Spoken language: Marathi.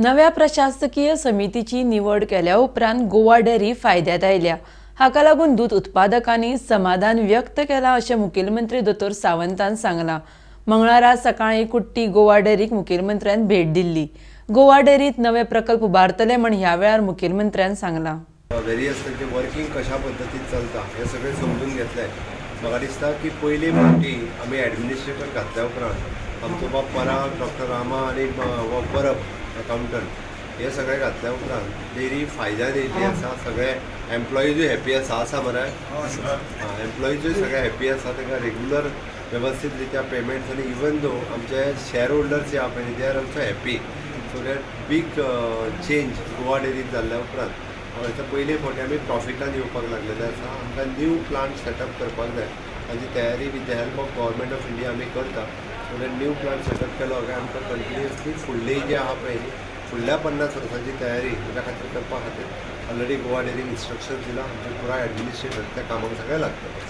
नव्या प्रशासकीय समितीची निवड केल्या उपरांत गोवा डेअरी फायद्यात आयल्या। हाका लागून दूध उत्पादकांनी समाधान व्यक्त केला अशें मुखेलमंत्री दोतोर सावंतान सांगला। मंगळारा सकाळी कुट्टी गोवा डेअरीक मुखेलमंत्र्यान भेट दिल्ली। गोवा डेअरीत नवे प्रकल्प उबारतले म्हण ह्या वेळार मुखेलमंत्र्यान सांगला। वेरियस त्यांचे वर्किंग कशा पद्धतीत चलता हे सगळे समजून घेतले। म्हाका दिसता की पयली फावटी आमी एडमिनिस्ट्रेटर घातल्या उपरांत आमचो बाब पराग डॉक्टर रामा आनी हो परब अकाउंटंट हे सगळे घातल्या उपरांत डेअरी फायद्यान येयल्ली आसा। सगळे एम्प्लॉईजूय हॅप्पी आसा मरे। एम्प्लॉईजूय सगळे हॅप्पी आसा, तांकां रेग्युलर व्यवस्थित रित्या पेमेंट्स आनी इवन दो आमचे शेअर होल्डर्स जे आहा पळय they are also happy. So that big change Goa डेअरीत जाल्ल्या उपरांत हेच्या पयले फावटी आमी प्रॉफिटान येवपाक लागलेले आसा। आमकां न्यू प्लांट सेटअप करपाक जाय, ताची तयारी with the help of government of India आमी करता। So that new plant setup केलो काय आमकां कंटिन्युअसली फुडली जी आहा पळय फुडल्या 50 वर्सांची तयारी त्या खातीर करपा खातीर ऑलरेडी गोवा डेअरीक इन्स्ट्रक्शन दिला। आमचे पुराय एडमिनिस्ट्रेटर त्या कामाक सगळे लागतात।